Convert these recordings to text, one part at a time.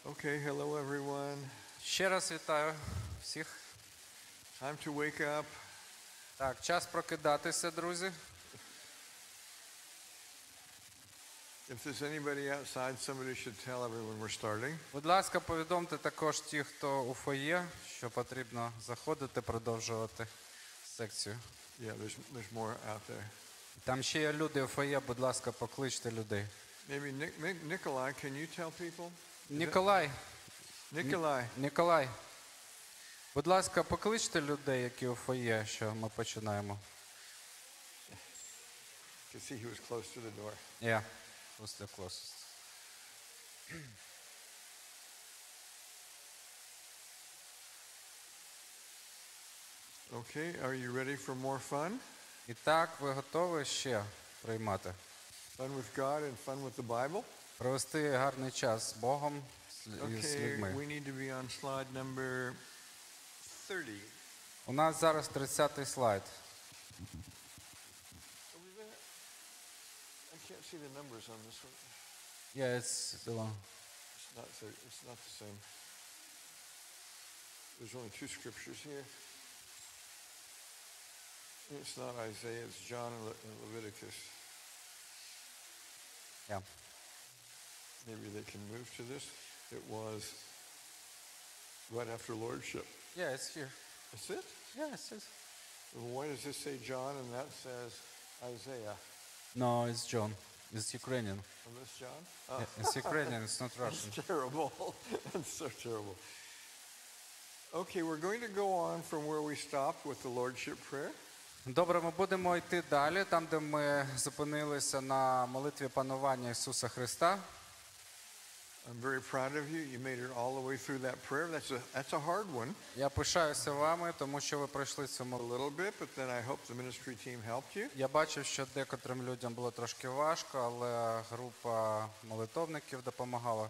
Okay, hello everyone. Ще раз вітаю всіх. Time to wake up. Так, час прокидатися, друзі. If there's anybody outside, somebody should tell everyone we're starting. Будь ласка, повідомте також ті, хто у фоє, що потрібно заходити, продовжувати секцію. Yeah, there's more out there. Там ще є люди у фоє, будь ласка, покличте людей. Maybe Nikolai, can you tell people? Ніколай, будь ласка, покличте людей, які у фоє, що ми починаємо. You can see he was close to the door. Yeah, who's the closest? Okay, are you ready for more fun? І так, ви готові ще приймати? Fun with God and fun with the Bible? Провести гарний час з Богом і з Okay, людьми. we need to be on slide number 30. У нас зараз 30-й слайд. I can't see the numbers on this one. Yeah, it's the one. It's not the same. There's only two scriptures here. It's not Isaiah, it's John and Leviticus. Yeah. Maybe they can move to this. It was right after Lordship. Yeah, it's here. That's it? Yeah, it says. Well, why does this say John and that says Isaiah? No, it's John. It's Ukrainian. Oh, this John? Yeah, it's Ukrainian, it's not Russian. That's terrible. That's so terrible. Okay, we're going to go on from where we stopped with the Lordship prayer. Добре, ми будемо йти далі, там, де ми зупинилися на молитві панування Ісуса Христа. I'm very proud of you. You made it all the way through that prayer. That's a hard one. Я пишаюся вами, тому що ви пройшли цю A молитву. little bit, but then I hope the ministry team helped you. Я бачив, що декотрим людям було трошки важко, але група молитовників допомагала.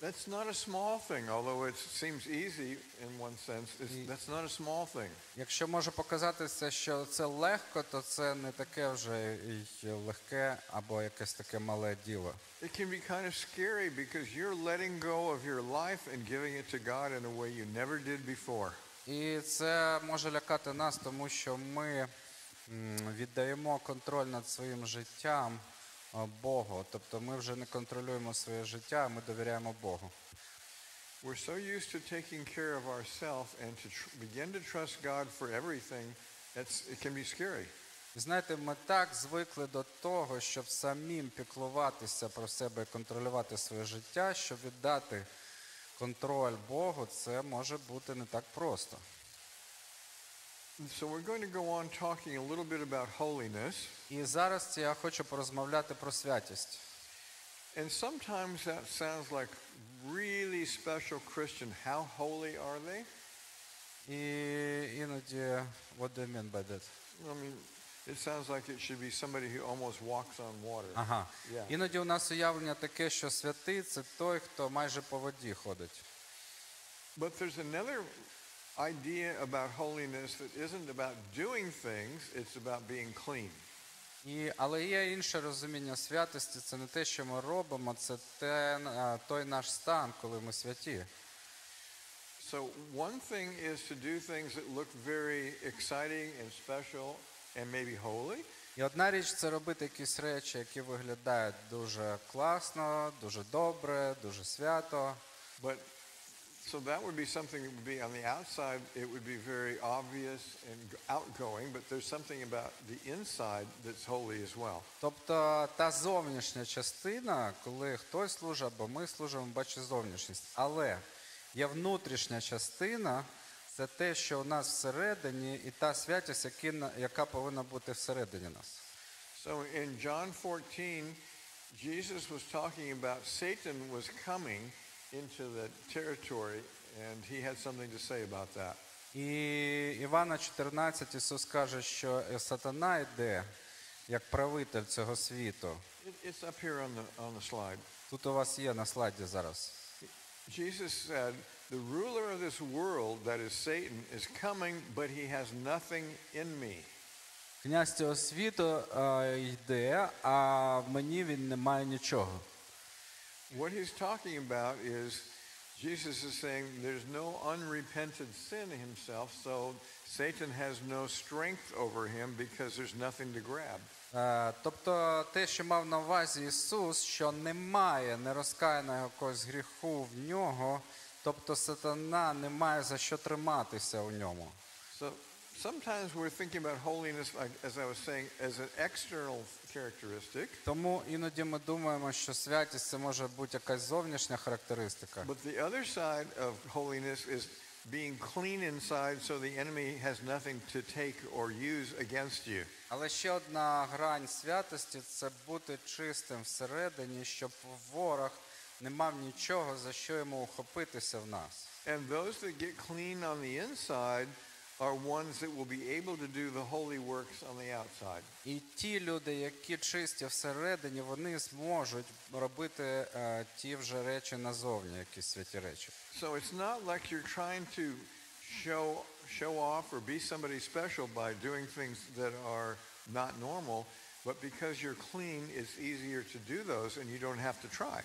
That's not a small thing, although it seems easy in one sense. That's not a small thing. Якщо може показатися, що це легко, то це не таке вже і легке або якесь таке мале діло. It can be kind of scary because you're letting go of your life and giving it to God in a way you never did before. І це може лякати нас, тому що ми віддаємо контроль над своїм життям Богу. Тобто ми вже не контролюємо своє життя, а ми довіряємо Богу. We're so used to taking care of ourselves and to begin to trust God for everything, it can be scary. І знаєте, ми так звикли до того, щоб самим піклуватися про себе і контролювати своє життя, щоб віддати контроль Богу, це може бути не так просто. So we're going to go on talking a little bit about holiness. І зараз я хочу порозмовляти про святість. And sometimes that sounds like really special Christian. How holy are they? І іноді, what do you mean by that? I mean, it sounds like it should be somebody who almost walks on water. Ага. Yeah. Іноді у нас уявлення таке, що святий – це той, хто майже по воді ходить. But there's another idea about holiness that isn't about doing things, it's about being clean. Але є інше розуміння святості, це не те, що ми робимо, це той наш стан, коли ми святі. So one thing is to do things that look very exciting and special and maybe holy. І одна річ – це робити якісь речі, які виглядають дуже класно, дуже добре, дуже свято. But so that would be something that would be on the outside, it would be very obvious and outgoing, but there's something about the inside that's holy as well. Тобто та зовнішня частина, коли хтось служить або ми служимо, бачить зовнішність. Але є внутрішня частина, це те, що у нас всередині, і та святість, яка повинна бути всередині нас. So in John 14, Jesus was talking about Satan was coming into the territory, and he had something to say about that. І Івана 14 Ісус каже, що сатана йде як правитель цього світу. It's up here on the slide. Тут у вас є на слайді зараз. Jesus said, the ruler of this world, that is Satan, is coming, but he has nothing in me. Князь цього світу йде, а в мені він не має нічого. What he's talking about is Jesus is saying there's no unrepented sin himself, so Satan has no strength over him because there's nothing to grab. Тобто те, що мав на увазі Ісус, що немає нерозкаяного якогось гріху в нього, тобто сатана не має за що триматися у ньому. So sometimes we're thinking about holiness, like, as I was saying, as an external characteristic. Тому іноді ми думаємо, що святість це може бути якась зовнішня характеристика. But the other side of holiness is being clean inside so the enemy has nothing to take or use against you. Але ще одна грань святості – це бути чистим всередині, щоб ворог не мав нічого, за що йому ухопитися в нас. And those that get clean on the inside are ones that will be able to do the holy works on the outside. І ті люди, які чисті всередині, вони зможуть робити ті вже речі назовні, якісь святі речі. So it's not like you're trying to show off or be somebody special by doing things that are not normal, but because you're clean, it's easier to do those and you don't have to try.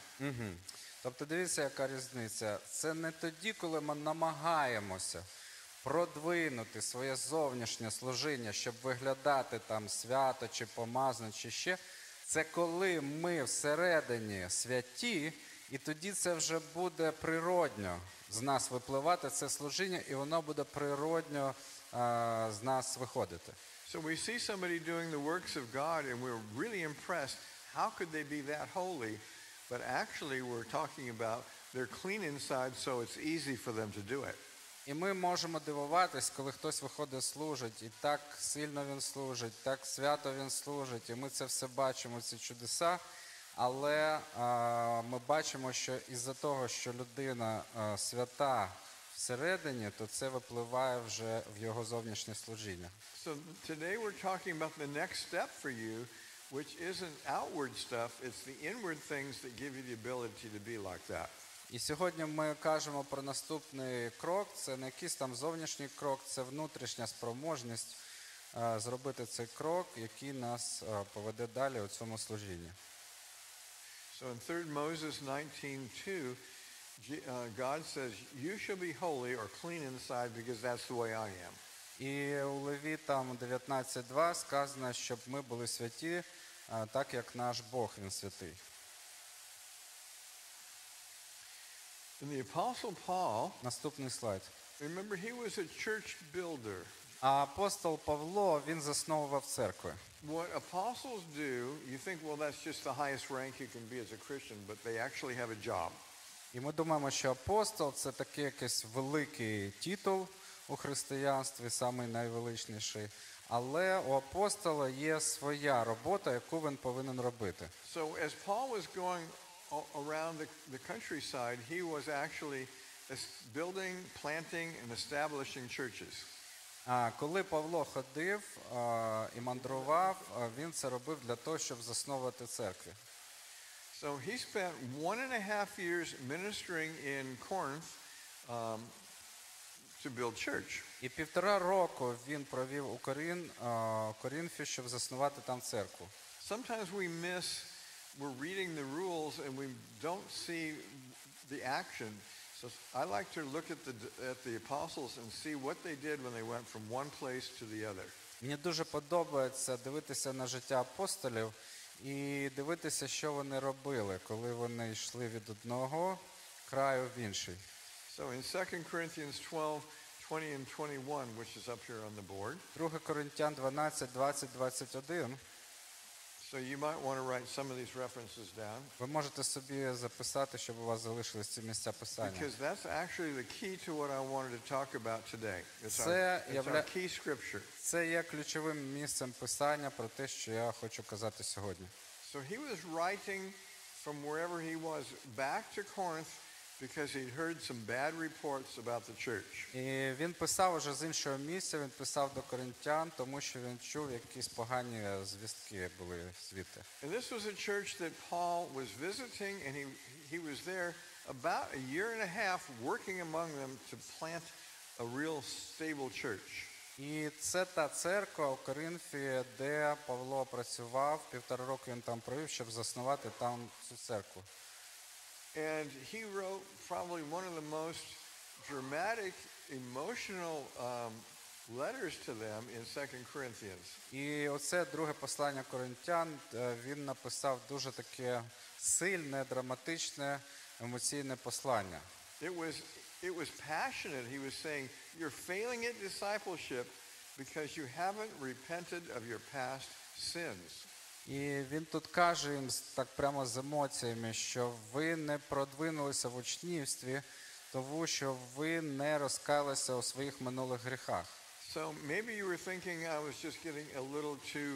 Тобто дивіться, яка різниця. Це не тоді, коли ми намагаємося продвинути своє зовнішнє служіння, щоб виглядати там свято чи помазано, чи ще. Це коли ми всередині святі, і тоді це вже буде природньо з нас випливати це служіння, і воно буде природньо з нас виходити. So we see somebody doing the works of God and we're really impressed. How could they be that holy? But actually we're talking about they're clean inside, so it's easy for them to do it. І ми можемо дивуватись, коли хтось виходить служить, і так сильно він служить, так свято він служить, і ми це все бачимо, ці чудеса, але ми бачимо, що із-за того, що людина свята всередині, то це випливає вже в його зовнішнє служіння. So today we're talking about the next step for you, which isn't outward stuff, it's the inward things that give you the ability to be like that. І сьогодні ми кажемо про наступний крок, це не якийсь там зовнішній крок, це внутрішня спроможність зробити цей крок, який нас поведе далі у цьому служінні. So in 3 Moses 19:2, God says, you shall be holy or clean inside because that's the way I am. І у Левітам 19:2 сказано, щоб ми були святі, так як наш Бог, Він святий. And the Apostle Paul, Наступний слайд. remember, he was a church builder. А апостол Павло, він засновував церкви. What apostles do, you think, well, that's just the highest rank you can be as a Christian, but they actually have a job. І ми думаємо, що апостол – це такий якийсь великий титул у християнстві, самий найвеличніший. Але у апостола є своя робота, яку він повинен робити. So as Paul was going around the countryside, he was actually building, planting, and establishing churches. А коли Павло ходив і мандрував, він це робив для того, щоб засновувати церкви. So he spent 1.5 years ministering in Corinth to build church. І 1,5 року він провів у Коринфі, щоб заснувати там церкву. Sometimes we're reading the rules and we don't see the action. So I like to look at the apostles and see what they did when they went from one place to the other. Мені дуже подобається дивитися на життя апостолів і дивитися, що вони робили, коли вони йшли від одного краю в інший. So in 2 Corinthians 12:20 and 21, which is up here on the board. 2 Коринтян 12, 20, 21. So you might want to write some of these references down. Ви можете собі записати, щоб у вас залишились ці місця писання. Because that's actually the key to what I wanted to talk about today. It's our key scripture. Це є ключовим місцем писання про те, що я хочу казати сьогодні. So he was writing from wherever he was back to Corinth because he'd heard some bad reports about the church. І він писав уже з іншого місця, він писав до коринтян, тому що він чув, якісь погані звістки були звідти. And this was a church that Paul was visiting, and he was there about a year and a half working among them to plant a real stable church. І це та церква у Коринфі, де Павло працював, 1,5 року він там провів, щоб заснувати там цю церкву. And he wrote probably one of the most dramatic, emotional letters to them in 2 Corinthians. І оце друге послання Коринтян, він написав дуже таке сильне, драматичне, емоційне послання. It was passionate. He was saying, you're failing at discipleship because you haven't repented of your past sins. І він тут каже їм так прямо з емоціями, що ви не продвинулися в учнівстві, тому що ви не розкаялися у своїх минулих гріхах. So maybe you were thinking I was just getting a little too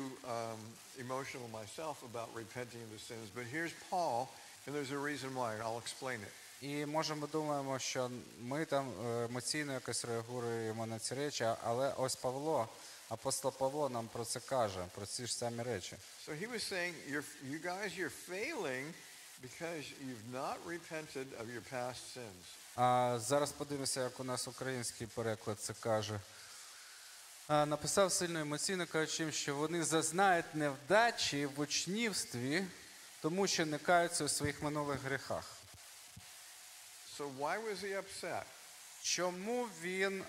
emotional myself about repenting of the sins, but here's Paul, and there's a reason why, and I'll explain it. І може ми думаємо, що ми там емоційно якось реагуємо на ці речі, але ось Павло, апостол Павло нам про це каже, про ці ж самі речі. So he was saying, you guys, you're failing because you've not repented of your past sins. А зараз подивимося, як у нас український переклад це каже. Написав сильно емоційно, кажучи, що вони зазнають невдачі в учнівстві, тому що не каються у своїх минулих гріхах. So why was he upset? Чому він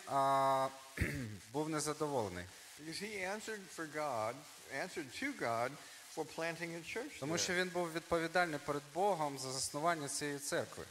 був незадоволений? Because he answered to God for planting a church Тому що there. він був відповідальний перед Богом за заснування цієї церкви.